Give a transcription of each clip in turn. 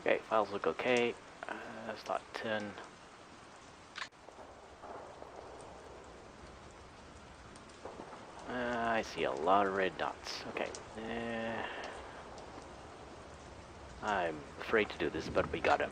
Okay, files look okay. Start 10. I see a lot of red dots. Okay. I'm afraid to do this, but we got him.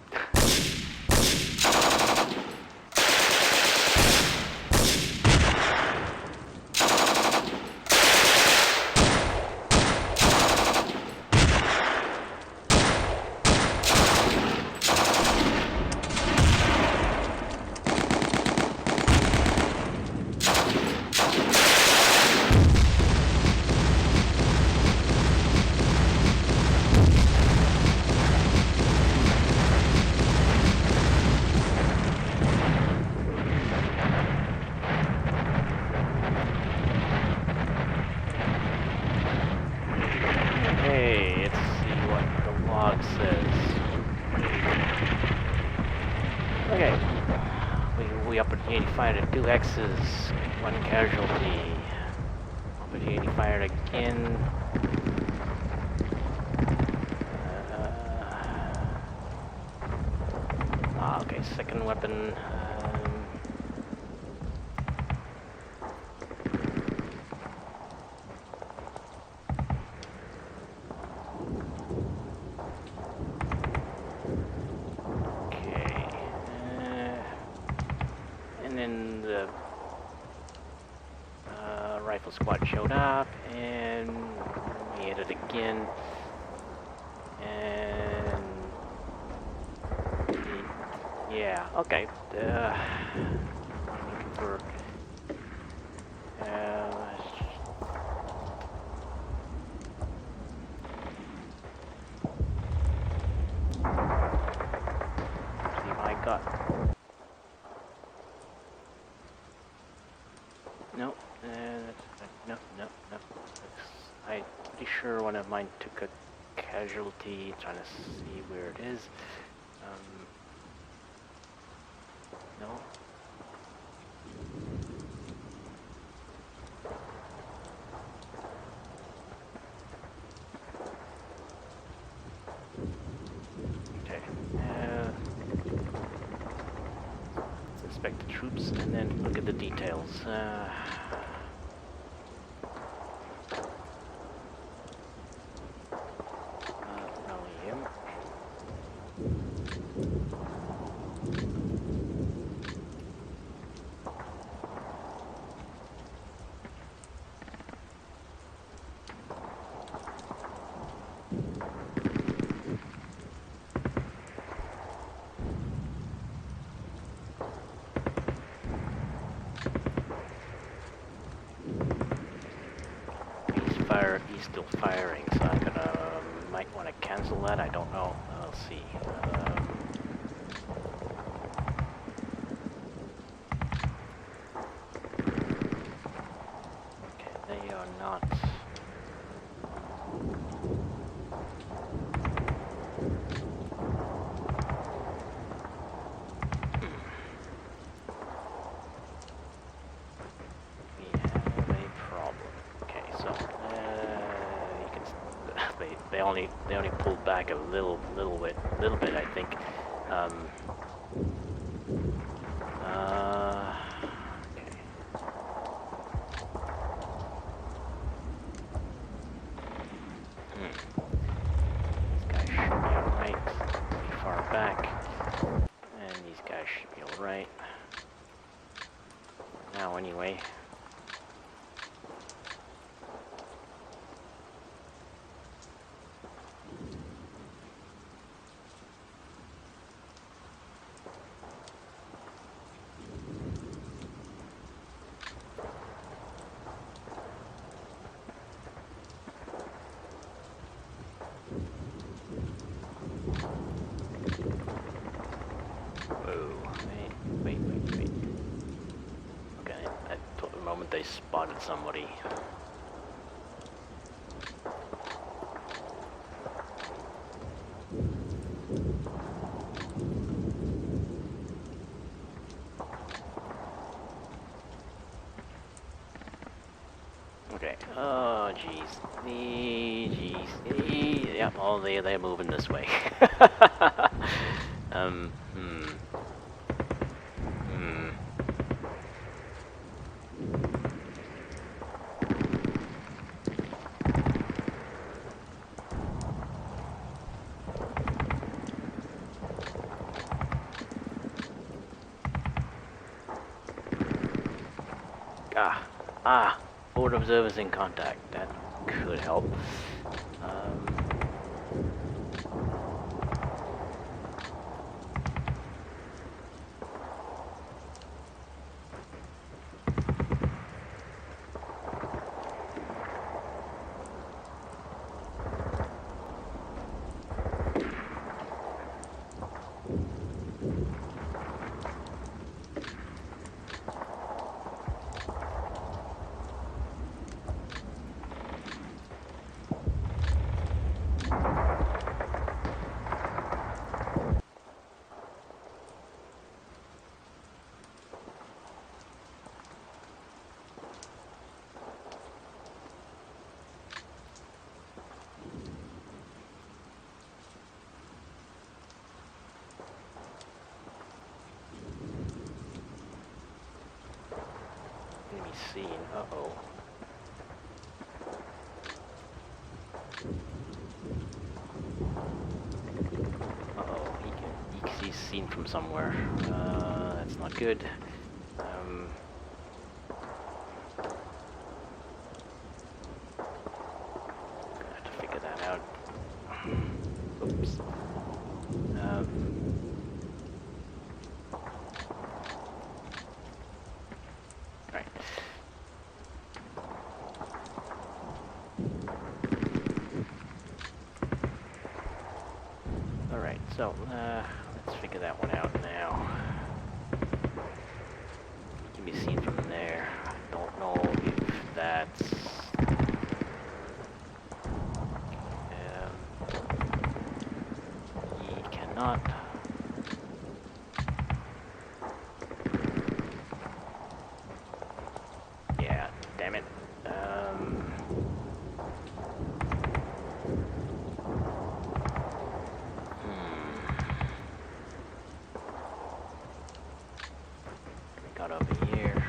Okay, we up at 85 at 2 X's, 1 casualty. Up at 85 again. Okay, second weapon. And then the rifle squad showed up, and we hit it again, and yeah, okay. I'm looking for see if I got. No, no. I'm pretty sure one of mine took a casualty. Trying to see where it is. No. Okay. Let's inspect the troops and then look at the details. He's still firing, so I'm gonna might want to cancel that. I don't know. I'll see. Okay, they are not. We have a problem. Okay, so. They only pulled back a little bit, I think. Okay. These guys should be alright. Pretty far back, and these guys should be alright. Now, anyway. Wait. Okay, at the moment they spotted somebody. Okay, oh jeez. Yep, oh they're moving this way. Forward observers in contact. That could help. Seen. Uh-oh. Uh-oh, he's seen from somewhere. That's not good. Gonna have to figure that out. Oops. Right. Alright, so, let's figure that one out now. He can be seen from there. I don't know if that's... he cannot... Yeah, damn it. Got over here.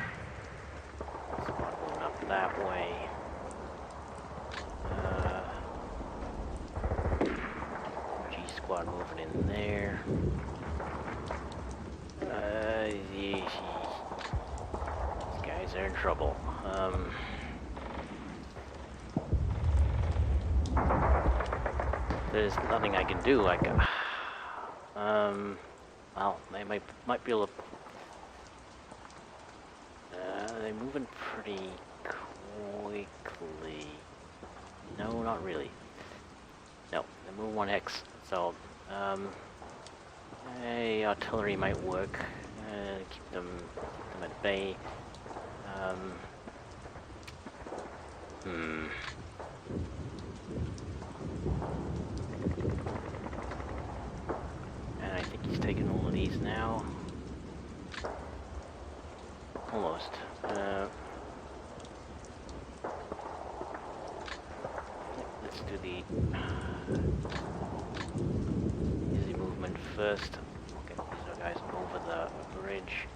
Squad moving up that way. G squad moving in there. These guys are in trouble. There's nothing I can do. Well, they might be able to. They're moving pretty quickly. No, not really. No, they move 1x. So, artillery might work. Keep them at bay. And I think he's taking all of these now. Almost. Let's do the easy movement first. Okay, so guys, over the bridge.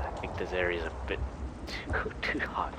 I think this area is a bit too hot.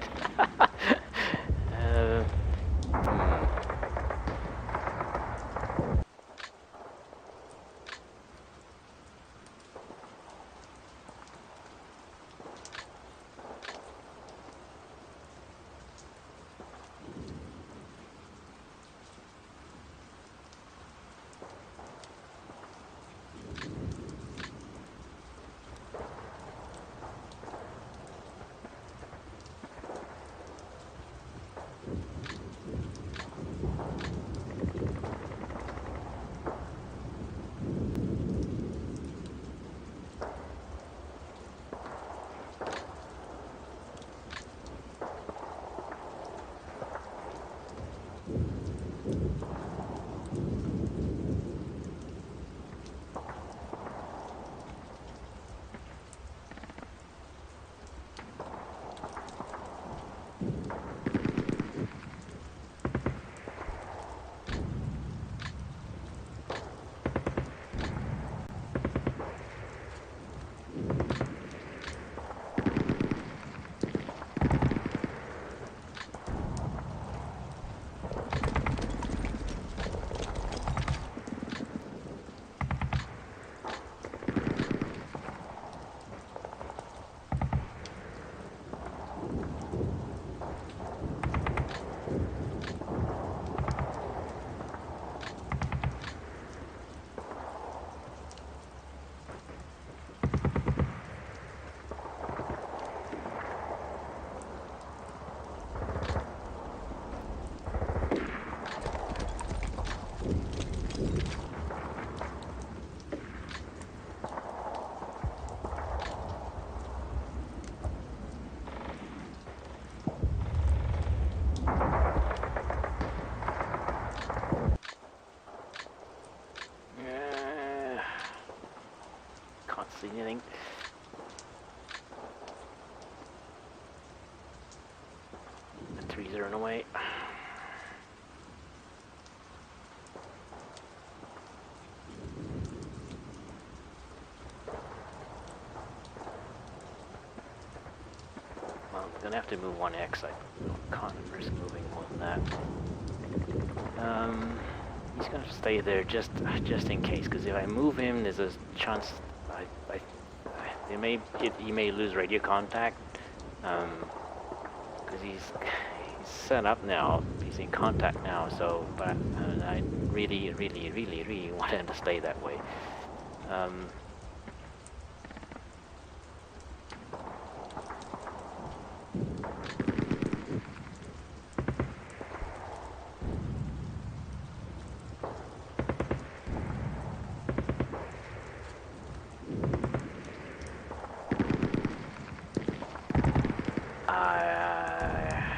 Can't see anything. The trees are in the way. Well, I'm gonna have to move 1x. I can't risk moving more than that. He's gonna stay there just in case, because if I move him, there's a chance he may lose radio contact. Because he's set up now. He's in contact now. So, but I really want him to stay that way.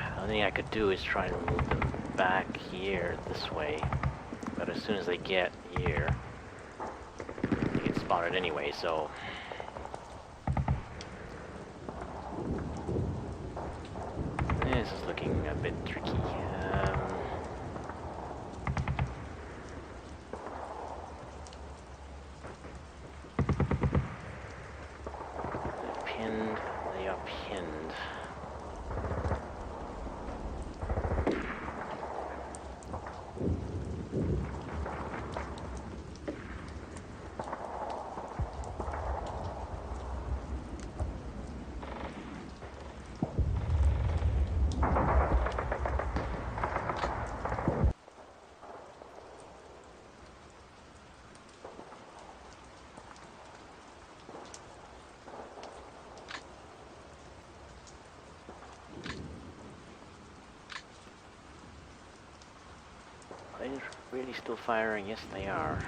The only thing I could do is try to move them back here this way, but as soon as they get here, they get spotted anyway, so this is looking a bit tricky. They are pinned. Are they really still firing? Yes, they are.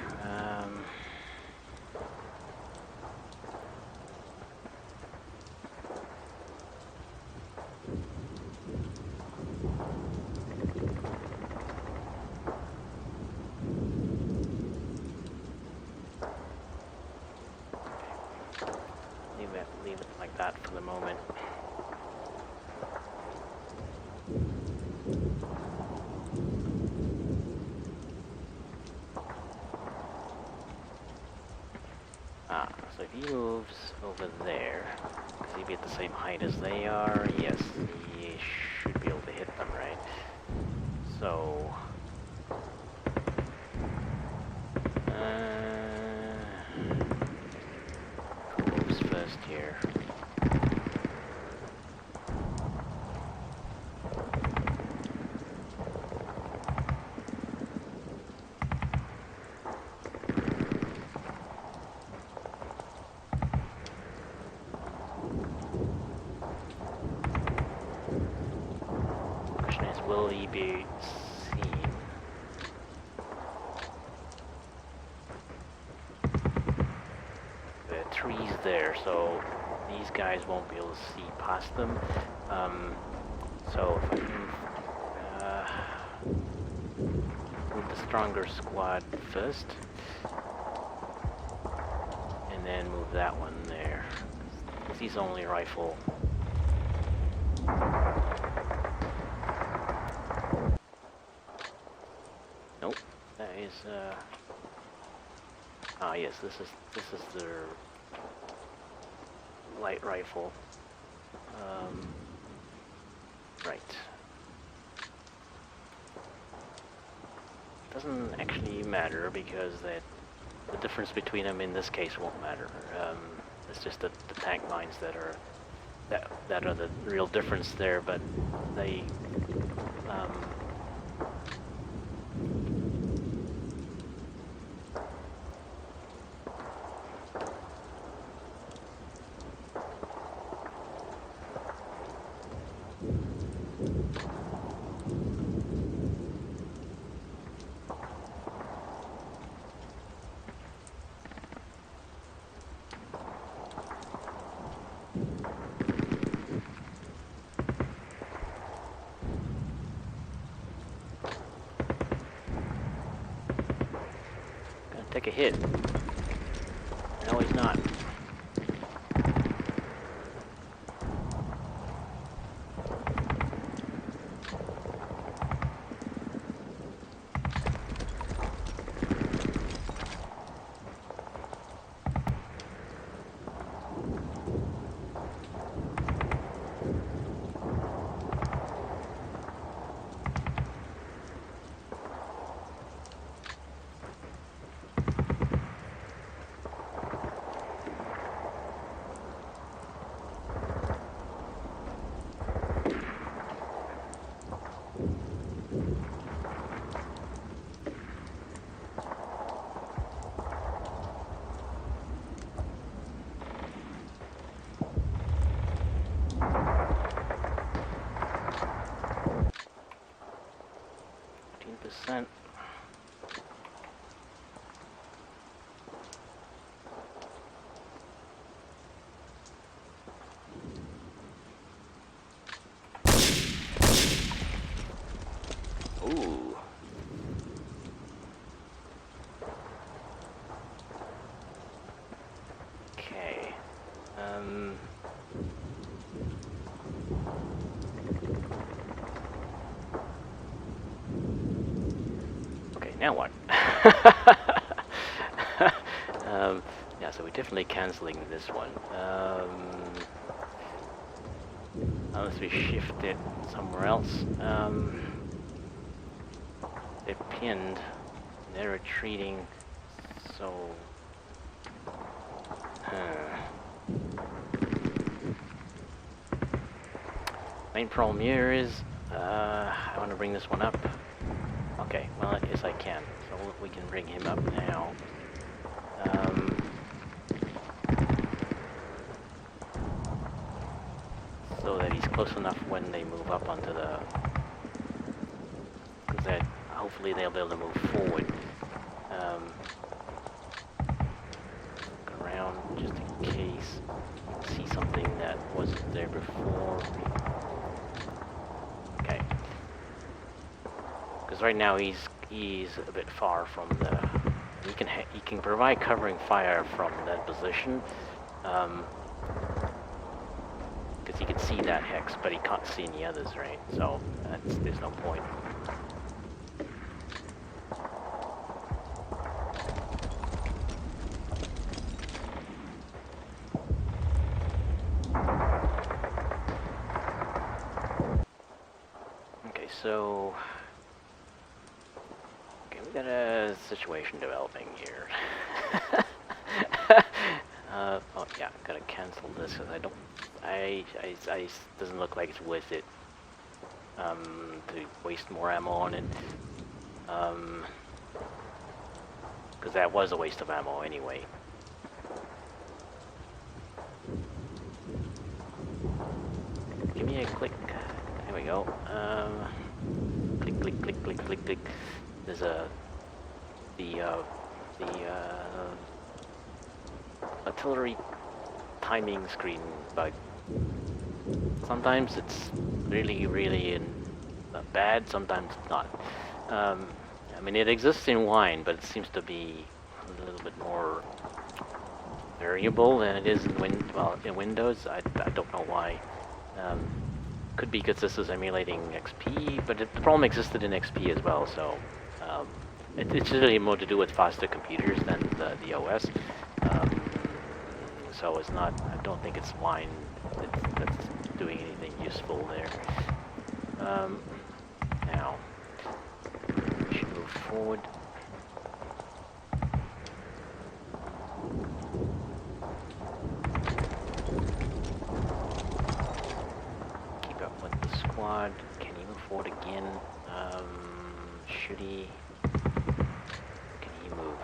Leave it like that for the moment. So if you move moves over there, because he'd be at the same height as they are, yes, he should be able to hit them, right? So... who moves first here? Question is, will he be seen? The trees there, so these guys won't be able to see past them. So if I move the stronger squad first, and then move that one there, because he's only rifle. Nope, that is ah yes, this is their light rifle. Right. Doesn't actually matter because the difference between them in this case won't matter. It's just the tank mines that are the real difference there, but they take a hit. No, he's not. %. Ooh. Okay. Okay, now what? Yeah, so we're definitely canceling this one. Unless we shift it somewhere else. They're pinned. They're retreating. So... Main problem here is... I want to bring this one up. Okay, well, yes I can. So we can bring him up now. So that he's close enough when they move up onto the... because that hopefully they'll be able to move forward. Look around just in case. See something that wasn't there before. Okay. Because right now he's a bit far from the... He can provide covering fire from that position. Because he can see that hex, but he can't see any others, right? So there's no point. so okay, we got a situation developing here. Oh yeah, gotta cancel this because doesn't look like it's worth it to waste more ammo on it. Because that was a waste of ammo anyway. Give me a click. There we go. Click, click, click, click, click, click. There's the artillery timing screen bug. Sometimes it's really, really bad. Sometimes it's not. I mean, it exists in wine, but it seems to be a little bit more variable than it is in Windows. I don't know why. Could be because this is emulating XP, but the problem existed in XP as well. So it's really more to do with faster computers than the OS. So it's not. I don't think it's wine that's doing anything useful there. Now. Should move forward. Keep up with the squad. Can he move forward again? Should he? Can he move?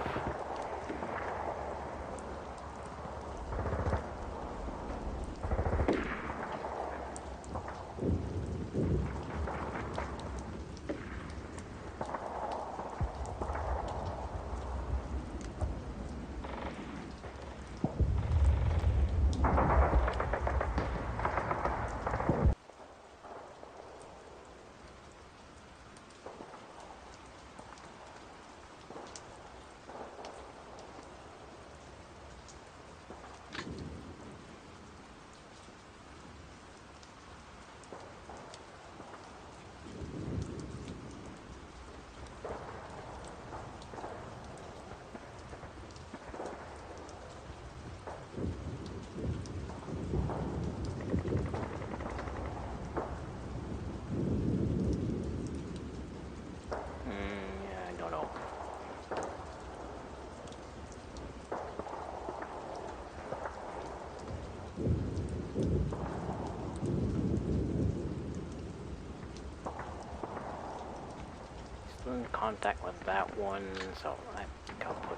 In contact with that one, so I think I'll put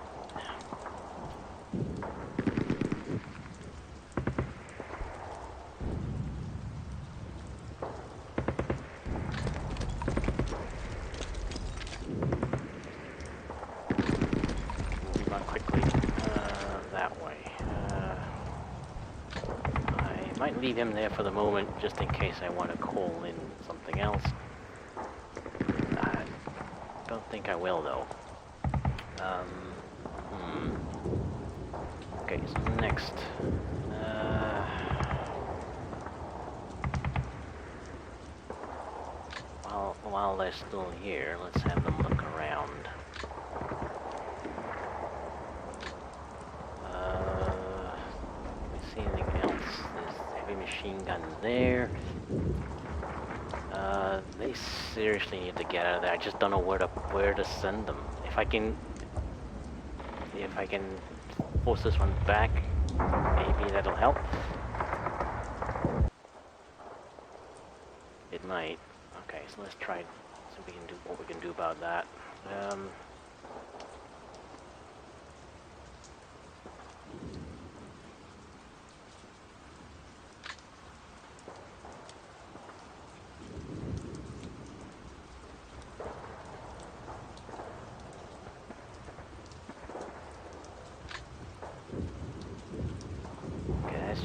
move on quickly that way. I might leave him there for the moment just in case I want to call in something else. I don't think I will though. Okay, so next. While they're still here, let's have them look around. Can we see anything else? There's heavy machine gun there. They seriously need to get out of there. I just don't know where to send them. If I can force this one back, maybe that'll help. It might. Okay, so let's try. So we can do what we can do about that.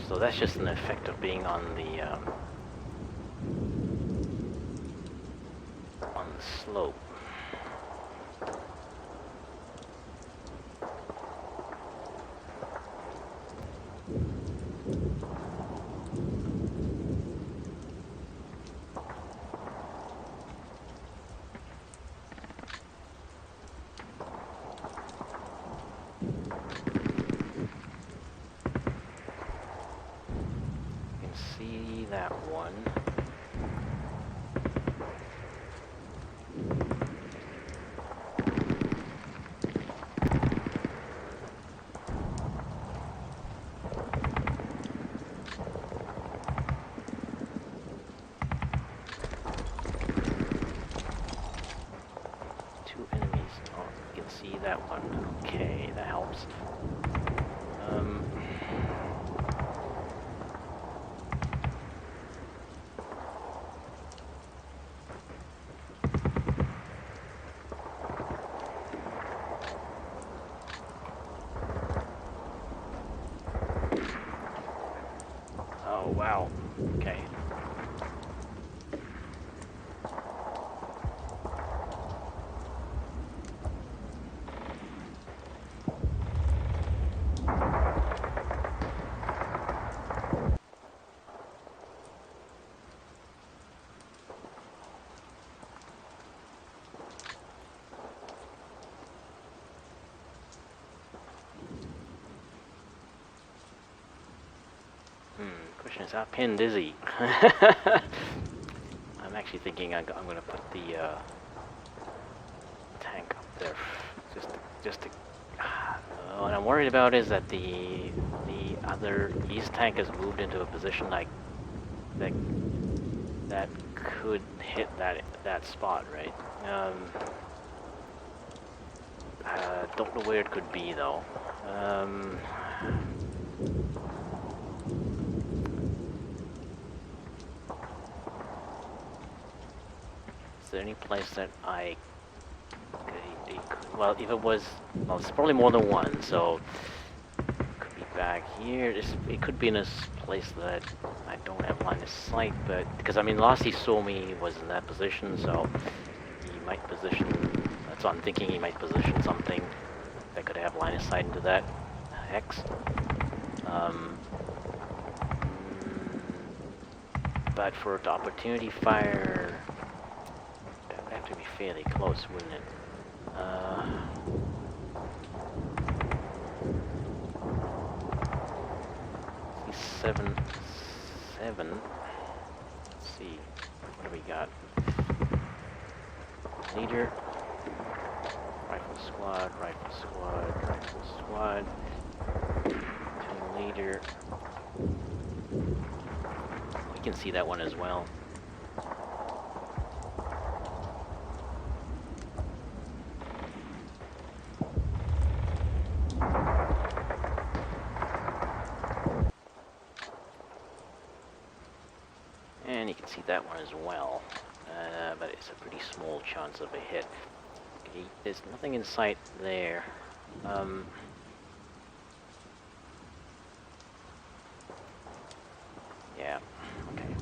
So that's just an effect of being on the slope. See that one. That helps. Oh, wow. Okay. Question is, how pinned is he? I'm actually thinking I'm going to put the tank up there, just to. What I'm worried about is that the other east tank has moved into a position like that could hit that spot, right? Don't know where it could be though. Is there any place that I could, well, if it was, well, it's probably more than one, so it could be back here. It could be in a place that I don't have line of sight, but because I mean, last he saw me was in that position, so he might position. That's what I'm thinking. He might position something that could have line of sight into that hex. But for the opportunity fire, that would have to be fairly close, wouldn't it? Seven. Let's see. What do we got? Leader. Rifle squad. Team leader. We can see that one as well. And you can see that one as well, but it's a pretty small chance of a hit. Okay, there's nothing in sight there. Yeah, okay.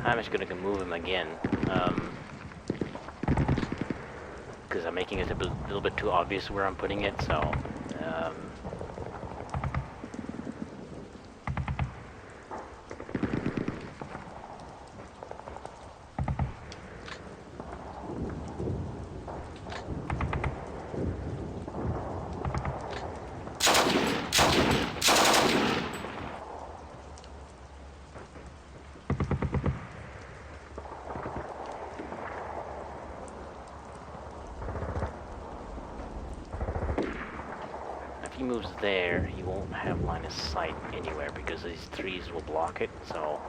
I'm just gonna move him again, because I'm making it a little bit too obvious where I'm putting it, so, if he moves there, he won't have line of sight anywhere because these trees will block it, so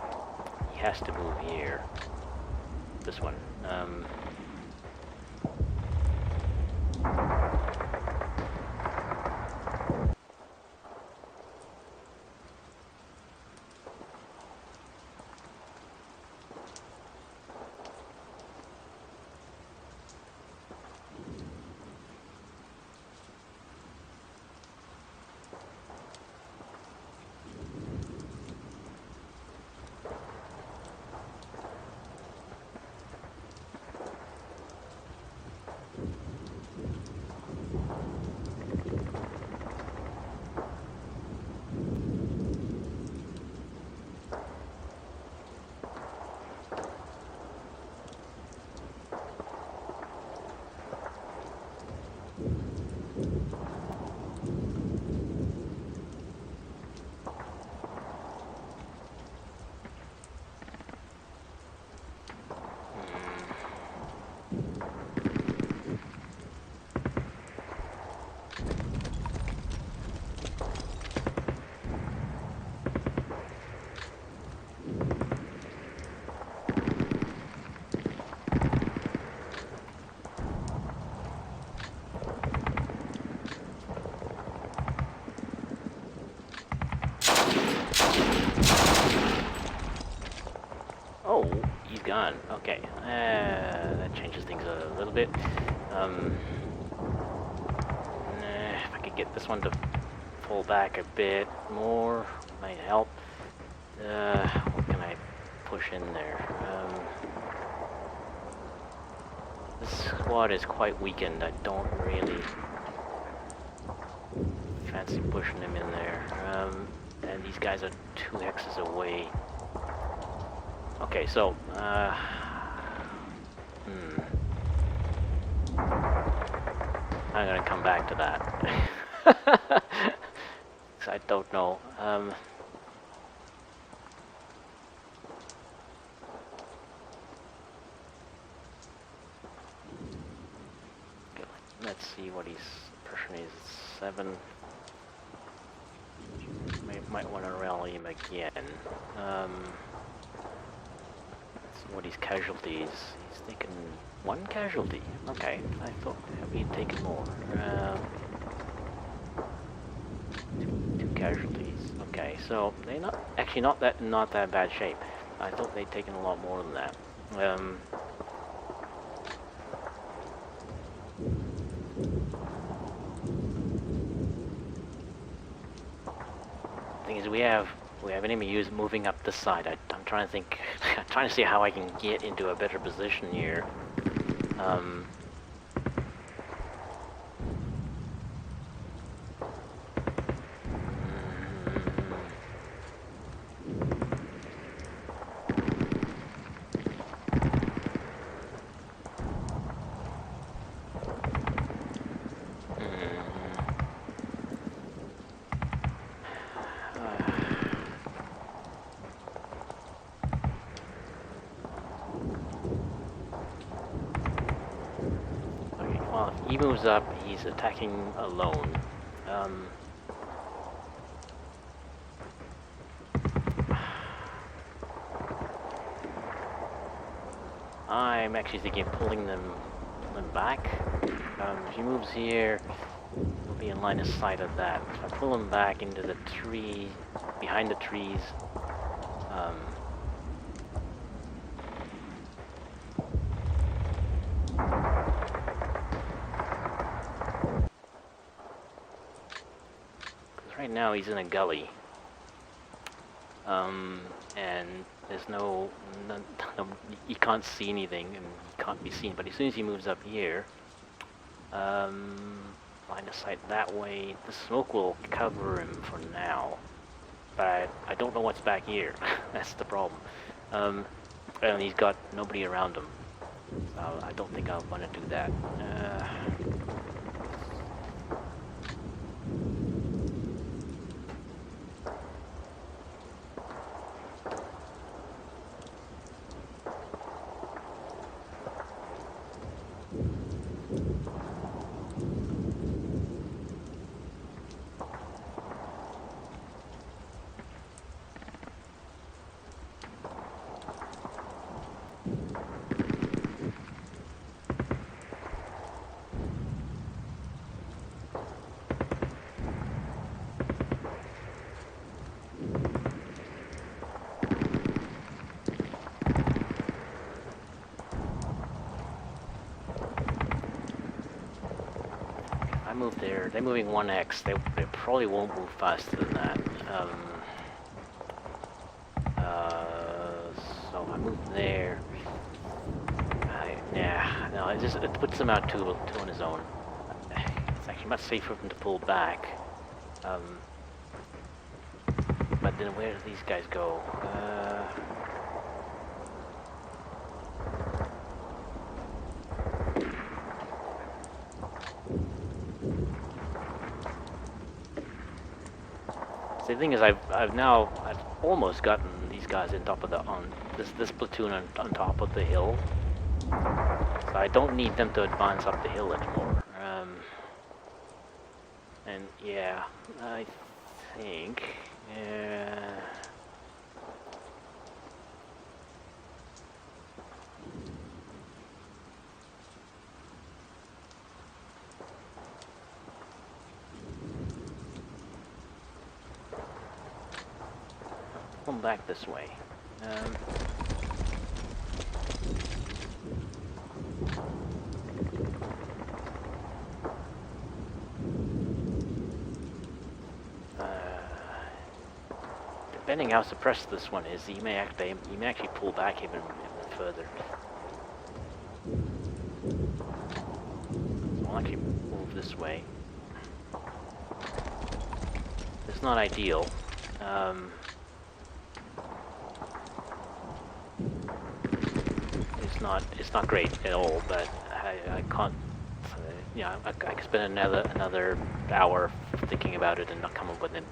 he has to move here. This one. gun. Okay, that changes things a little bit. If I could get this one to pull back a bit more, might help. What can I push in there? This squad is quite weakened. I don't really fancy pushing him in there. And these guys are 2 hexes away. Okay, so, I'm gonna come back to that. 'Cause I don't know. Let's see what he's pushing. He's 7. Might want to rally him again. Let's see what his casualties. He's taken 1 casualty. Okay, I thought he'd taken more. 2 casualties. Okay, so they're not that bad shape. I thought they'd taken a lot more than that. Thing is, we have enemies moving up this side. I'm trying to think. I'm trying to see how I can get into a better position here. Well, if he moves up, he's attacking alone. I'm actually thinking of pulling them back. If he moves here, he'll be in line of sight of that. If I pull him back into the tree, behind the trees, right now he's in a gully, and there's no, you can't see anything, and he can't be seen. But as soon as he moves up here, line of sight that way, the smoke will cover him for now. But I don't know what's back here. That's the problem. And he's got nobody around him, so I don't think I'll want to do that. I move there. They're moving 1x. They probably won't move faster than that. So I move there. No, it puts him out two on his own. It's actually much safer for him to pull back. But then where do these guys go? The thing is, I've almost gotten these guys on top of this platoon on top of the hill, so I don't need them to advance up the hill anymore. And yeah, I think. Come back this way. depending how suppressed this one is, he may actually pull back even further. So I'll actually move this way. It's not ideal. It's not great at all, but I can't. Yeah, I could spend another hour thinking about it and not come up with a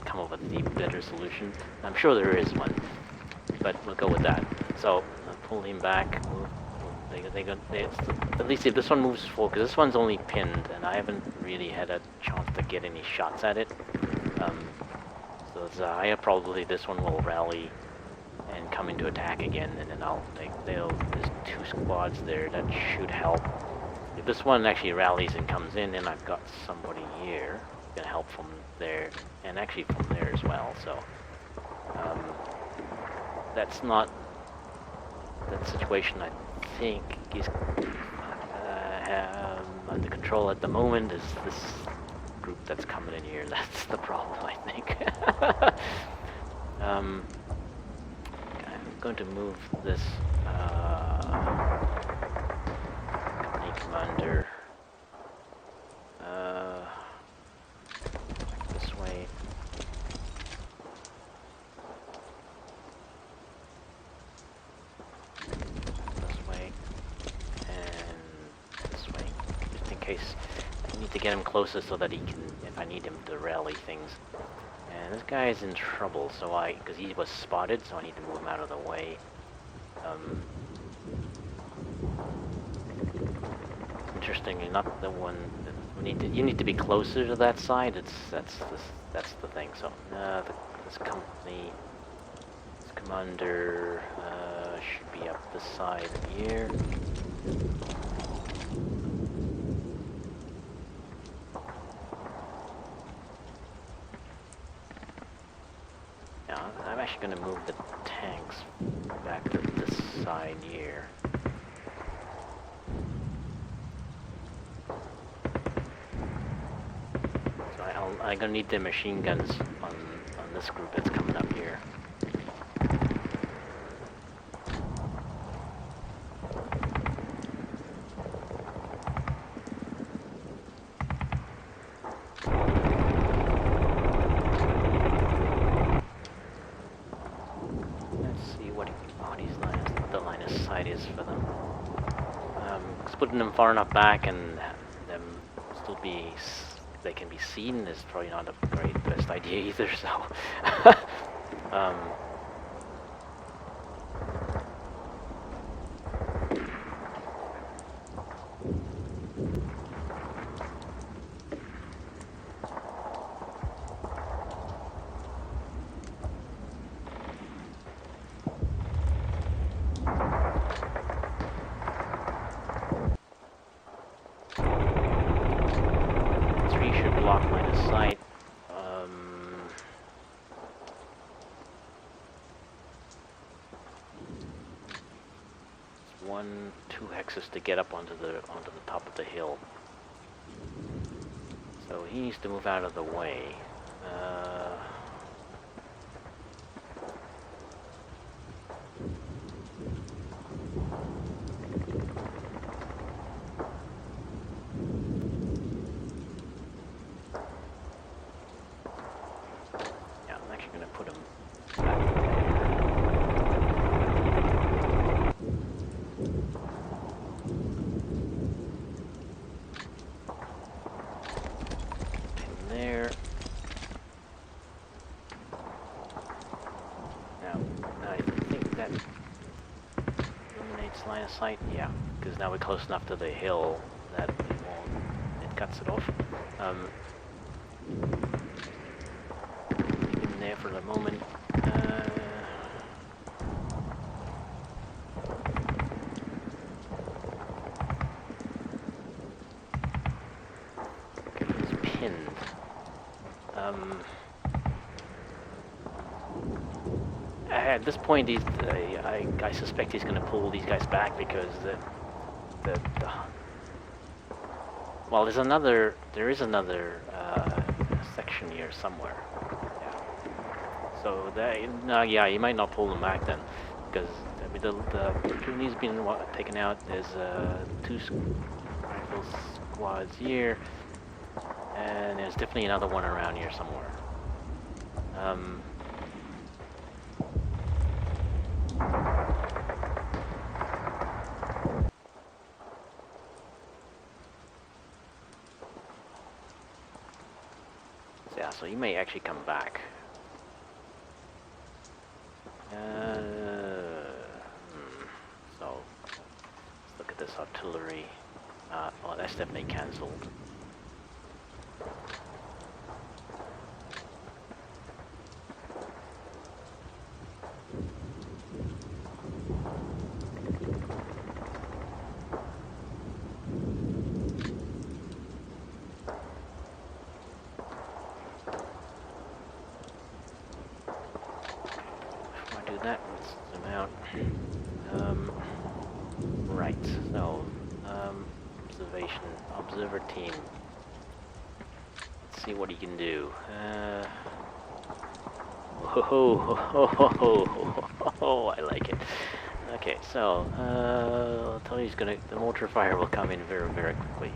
better solution. I'm sure there is one, but we'll go with that. So I'll pull him back. At least if this one moves forward, because this one's only pinned, and I haven't really had a chance to get any shots at it. So it's higher probability this one will rally and come into attack again, and then there's 2 squads there that should help. If this one actually rallies and comes in, then I've got somebody here who can help from there, and actually from there as well. So that's not that situation. I think is under control at the moment. Is this group that's coming in here? That's the problem, I think. I'm going to move this company commander this way. This way. And this way. Just in case I need to get him closer so that he can, if I need him to rally things. And this guy is in trouble, so because he was spotted, so I need to move him out of the way. Interestingly, not the one that you need to be closer to that side. That's the thing. So this commander should be up this side here. I'm actually going to move the tanks back to this side here. So I'm going to need the machine guns on this group that's coming up here. Putting them far enough back and them still they can be seen is probably not a very best idea either, so sight. 2 hexes to get up onto the top of the hill. So he needs to move out of the way. Line of sight, yeah, because now we're close enough to the hill that it cuts it off. In there for the moment. Okay, he's pinned. At this point, I suspect he's going to pull these guys back because well, there is another section here somewhere. Yeah. So that, no, yeah, you might not pull them back then, because I mean, the platoon he's been taken out. There's two rifle squads here, and there's definitely another one around here somewhere. Yeah, so he may actually come back. So let's look at this artillery. Oh, that's definitely cancelled. Before I do that, let's zoom out. Right, so observer team. Let's see what he can do. I like it. Okay, so I'll tell you, the mortar fire will come in very, very quickly.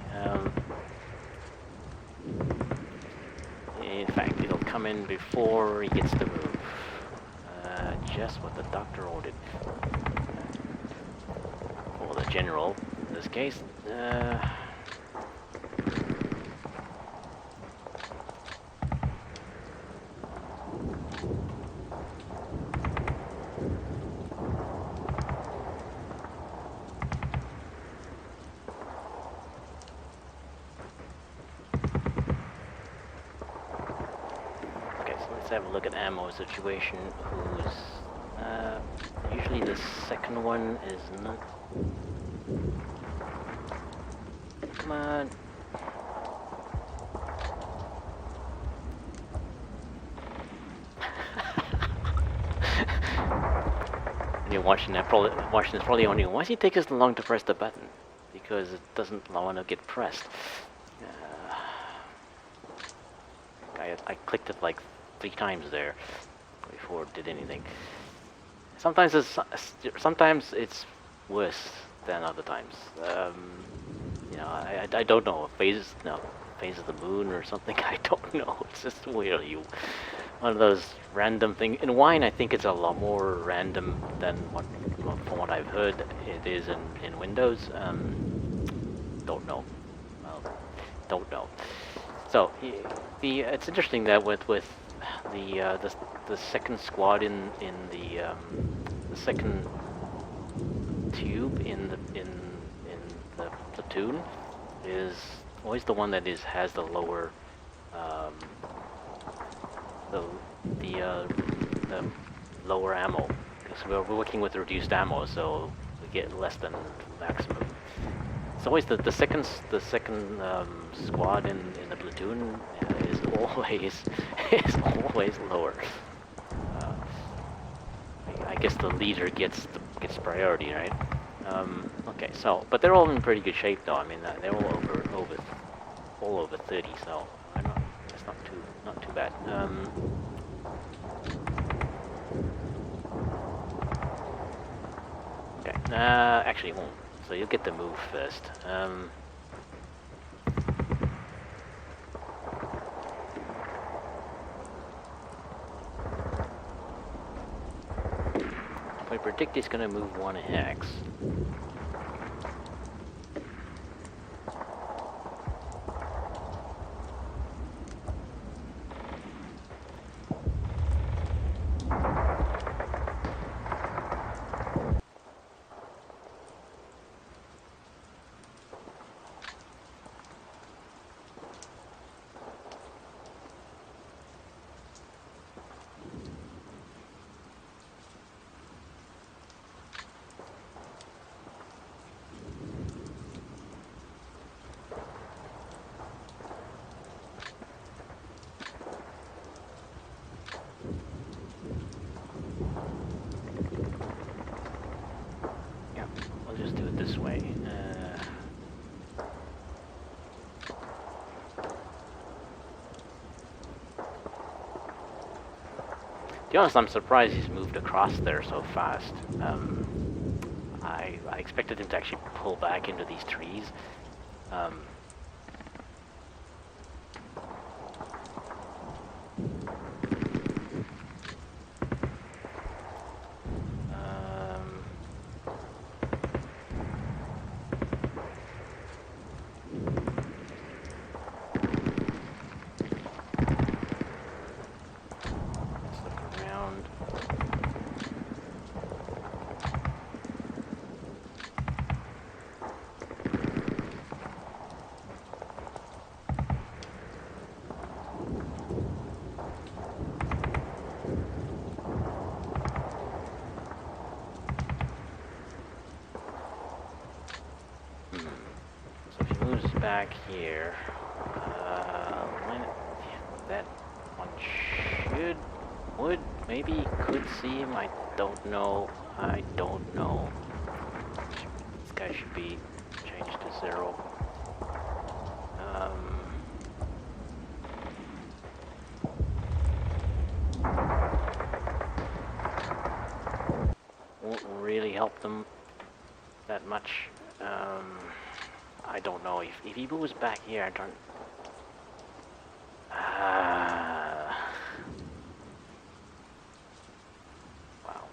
In fact, it'll come in before he gets to move. Just what the doctor ordered. Or the general, in this case. Let's have a look at ammo situation. Who's usually the second one is not. Come on. And you're watching this probably wondering, why does he take so long to press the button? Because it doesn't want to get pressed. I clicked it like 3 times there before it did anything. Sometimes it's worse than other times. You know, I don't know. Phase of the moon or something. I don't know. It's just weird. One of those random things. In wine, I think it's a lot more random than from what I've heard it is in Windows. Don't know. Well, don't know. So it's interesting that with the second squad in the second tube in the platoon is always the one that has the lower the lower ammo, because we're working with reduced ammo, so we get less than maximum. It's always the second squad in the platoon is always lower. I guess the leader gets priority, right? Okay, so but they're all in pretty good shape though. I mean they're all over 30, so that's not too bad. Okay, actually it won't. So you'll get the move first. I predict he's going to move 1 hex. Just do it this way. be honest, I'm surprised he's moved across there so fast. I expected him to actually pull back into these trees. Let's look around. So if he moves back here, that one would, maybe could see him. I don't know. This guy should be changed to 0. Won't really help them that much. I don't know if he moves back here. I don't. Wow.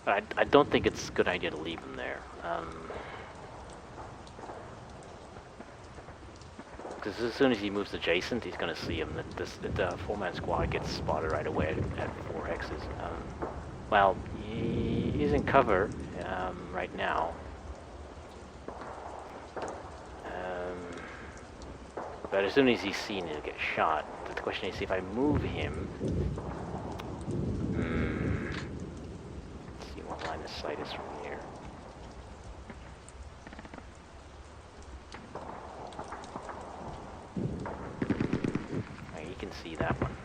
But I don't think it's a good idea to leave him there. Because as soon as he moves adjacent, he's going to see him. That the 4-man squad gets spotted right away at 4 hexes. Well, he's in cover right now. But as soon as he's seen, he'll get shot. The question is, if I move him... Let's see what line of sight is from here. Right, you can see that one.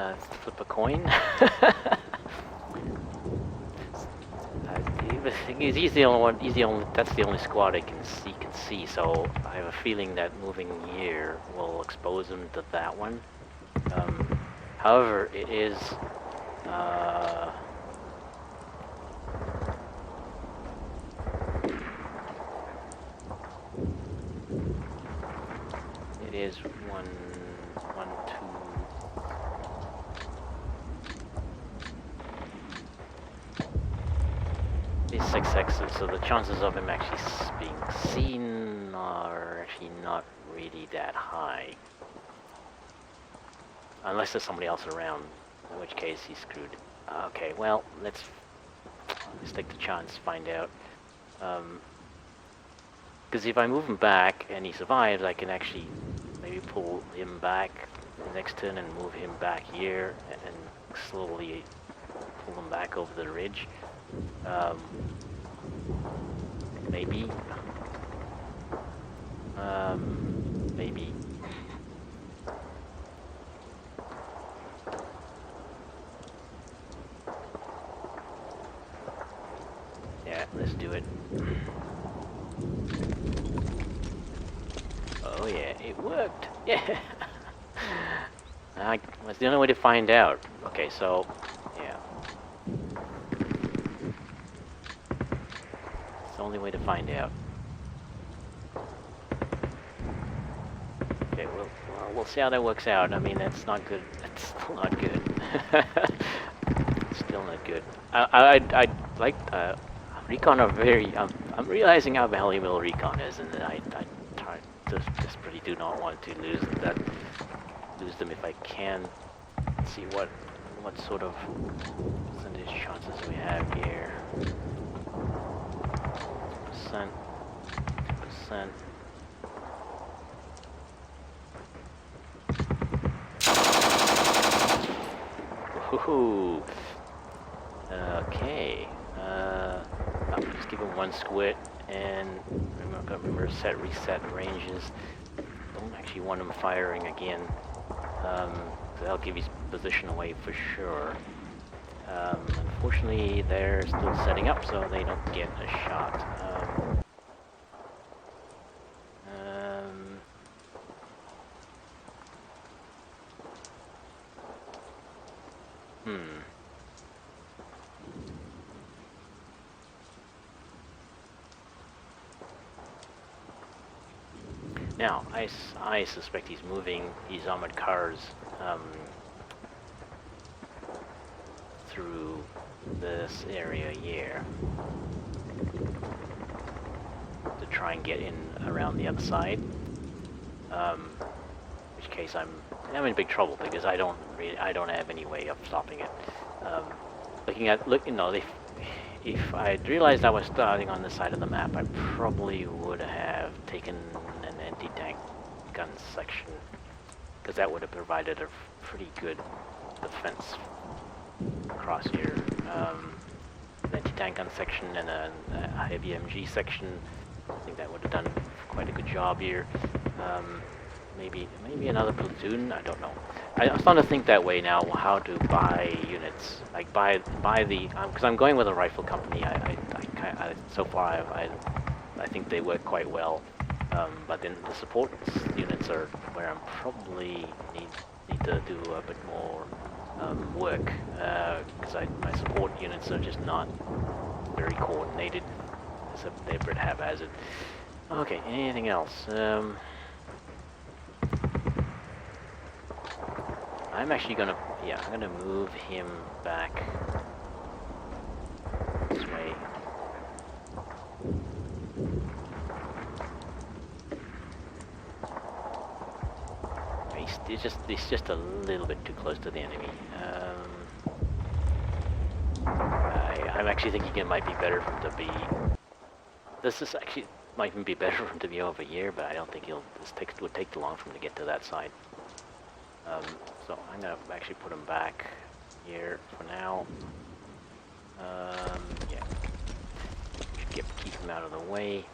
Let's flip a coin. He's the only one. That's the only squad I can see. So I have a feeling that moving here will expose him to that one. However, it is. It is 1, 2. 6 hexes, so the chances of him actually being seen are actually not really that high. Unless there's somebody else around, in which case he's screwed. Okay, well, let's take the chance, find out. Because if I move him back and he survives, I can actually maybe pull him back the next turn and move him back here and slowly pull him back over the ridge. Maybe. Maybe. Yeah, let's do it. Oh yeah, it worked. Yeah. That's the only way to find out. Okay, so yeah. It's the only way to find out. Okay, we'll see how that works out. I mean, that's not good. That's still not good. Still not good. I like recon are very. I'm realizing how valuable recon is, and I desperately do not want to lose them if I can. Let's see what sort of percentage chances we have here. 2%. Ooh. Okay. I'll just give him one squid And remember reset ranges. Don't actually want him firing again. That'll give his position away for sure. Unfortunately, they're still setting up, so they don't get a shot. Now, I suspect he's moving these armored cars through this area here to try and get in around the other side. In which case I'm in big trouble because I don't have any way of stopping it. If I'd realized I was starting on this side of the map, I probably would have taken an anti-tank gun section, because that would have provided a pretty good defense across here. An anti-tank gun section and a heavy MG section. I think that would have done quite a good job here. Maybe another platoon. I don't know. I'm starting to think that way now. How to buy units, like buy the because I'm going with a rifle company. So far I think they work quite well. But then the support units are where I'm probably need to do a bit more work, because my support units are just not very coordinated. They're a bit haphazard. Okay, anything else? I'm actually gonna move him back this way. He's just a little bit too close to the enemy. I'm actually thinking it might be better for him to be. This is actually might even be better for him to be over here, but I don't think would take too long for him to get to that side. So I'm gonna actually put him back here for now. Yeah, keep him out of the way.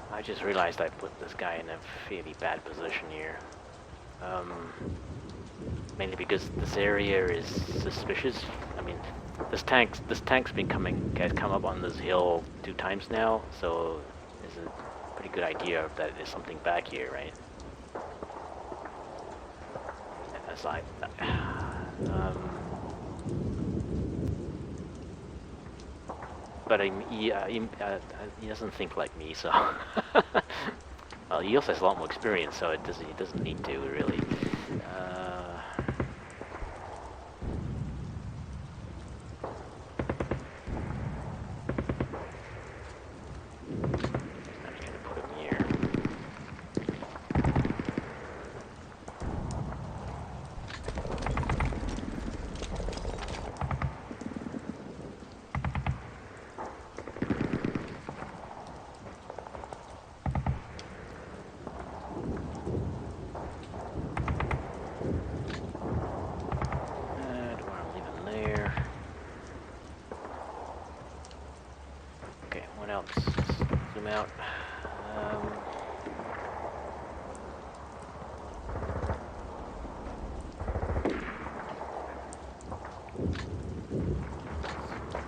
I just realized I put this guy in a fairly bad position here. Mainly because this area is suspicious. I mean, this tank's has come up on this hill 2 times now, so it's a pretty good idea that there's something back here, right? And aside, but he doesn't think like me, so. Well, he also has a lot more experience, so he doesn't need to really. Zoom out.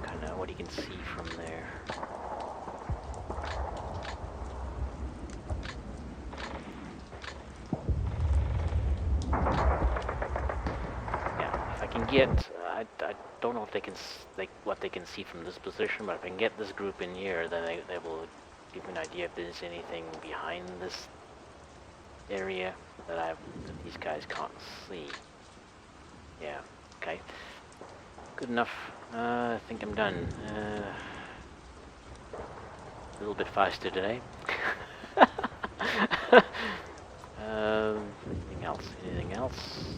Kind of what you can see from there. Yeah, if I can get, I don't know if they can what they can see from this position, but if I can get this group in here, then they will give me an idea if there's anything behind this area that these guys can't see. Yeah, okay. Good enough. I think I'm done. A little bit faster today. Anything else? Anything else?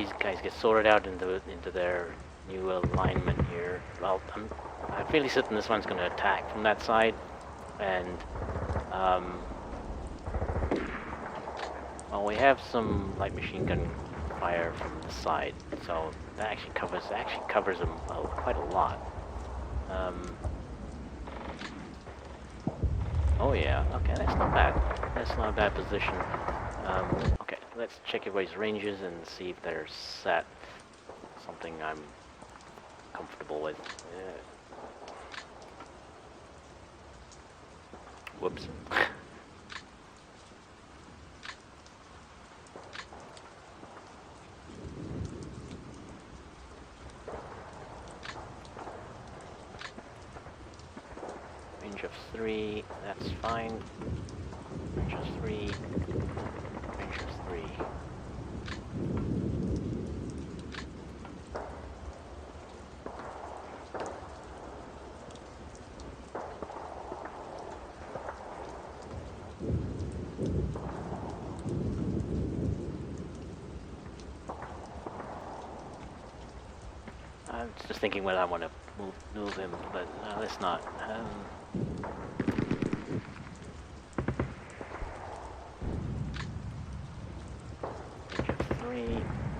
these guys get sorted out into their new alignment here. Well, I'm fairly certain this one's going to attack from that side, and well, we have some light machine gun fire from the side, so that actually covers them quite a lot. Oh yeah, okay, that's not bad. That's not a bad position. Okay, let's check everybody's ranges and see if they're set. Something I'm comfortable with. Whoops. Range of 3, that's fine. Range of 3. Range of 3. I'm just thinking whether I want to move him, but no, let's not.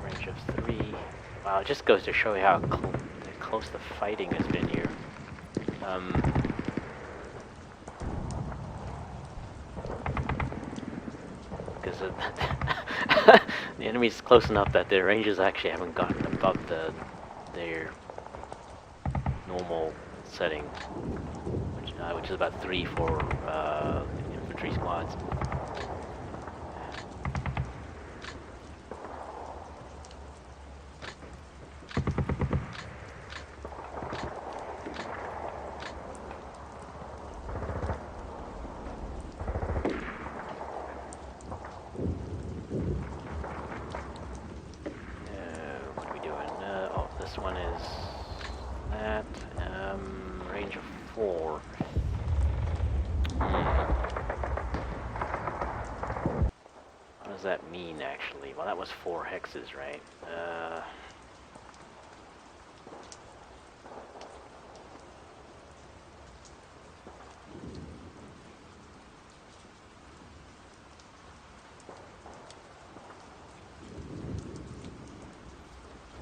Range of 3. Wow, it just goes to show you how close the fighting has been here. Because the enemy's close enough that their ranges actually haven't gotten above their normal setting, which is about 3 for infantry squads. What are we doing? Oh, this one is that. Range of 4. What does that mean, actually? Well, that was 4 hexes, right?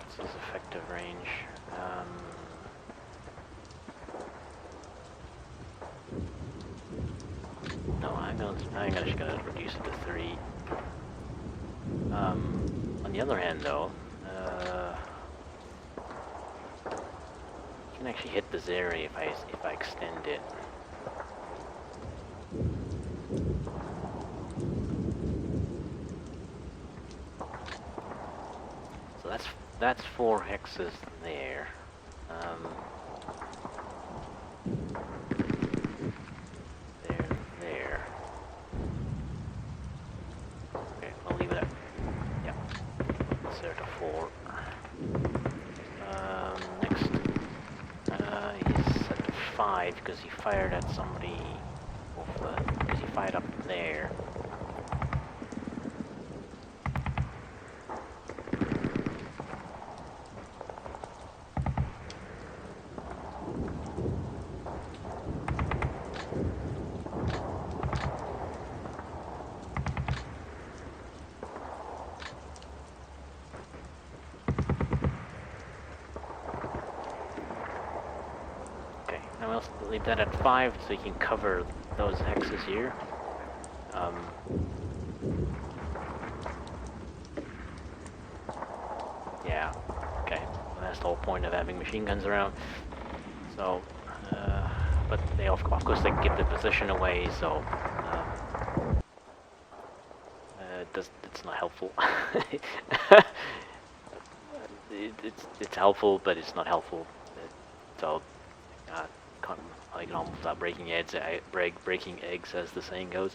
This is effective range. No, I'm just gonna reduce it to 3. On the other hand, though, you can actually hit this area if I extend it. So that's 4 hexes there. There. Okay, I'll leave it at, yeah, there to 4. Next, he's set to 5 because he fired at somebody, because he fired up there. Now we'll leave that at 5 so you can cover those hexes here. Yeah, okay. Well, that's the whole point of having machine guns around. So, but they of course they give the position away, so it's not helpful. It's helpful, but it's not helpful. So. I can almost stop breaking eggs, as the saying goes.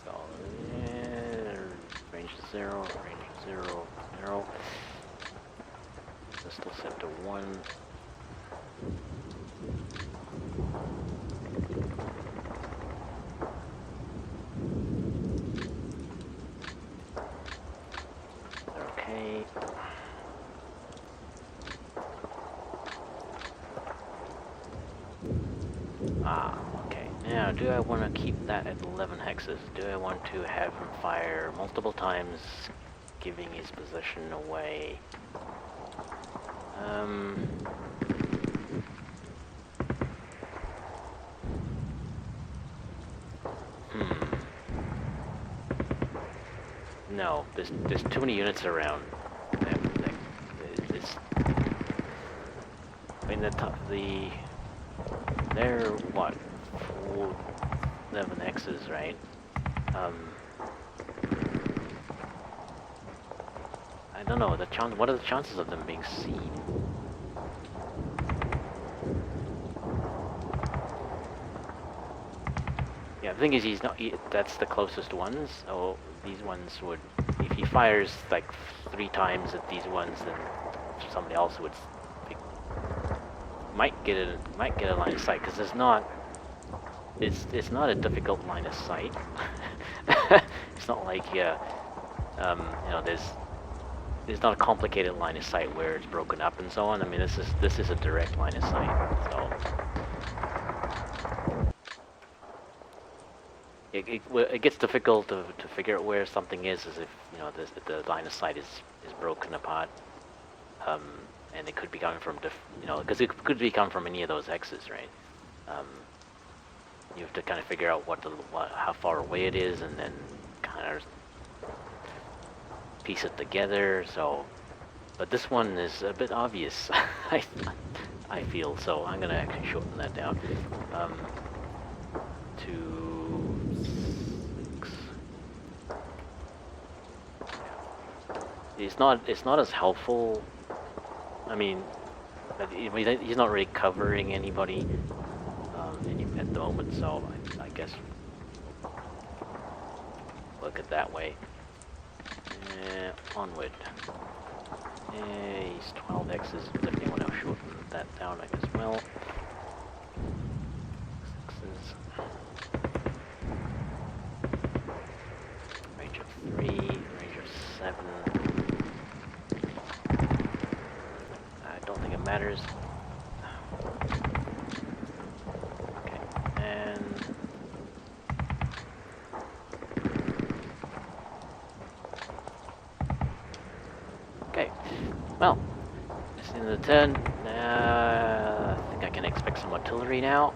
So, range 0, range 0, 0. Pistol set to 1. do I want to keep that at 11 hexes? Do I want to have him fire multiple times, giving his position away? No, there's too many units around. It's, I mean, they're what, 11 X's, right? I don't know. What are the chances of them being seen? Yeah, the thing is, that's the closest ones. Oh, these ones would, if he fires like 3 times at these ones, then somebody else would might get a line of sight, because it's not a difficult line of sight. It's not like you know, there's not a complicated line of sight where it's broken up and so on. I mean, this is a direct line of sight. So it gets difficult to figure out where something is, as if, you know, the line of sight is broken apart, and it could be coming from you know, because it could be coming from any of those X's, right? You have to kind of figure out how far away it is, and then kind of piece it together. So, but this one is a bit obvious. I feel so. I'm gonna actually shorten that down to 6. It's not as helpful. I mean, he's not really covering anybody at the moment, so I guess look at that way. Onward. He's 12 X's. Definitely want to shorten that down as well. 6's. Range of 3, range of 7. I don't think it matters. Okay, and okay, well, this is the end of the turn. I think I can expect some artillery now.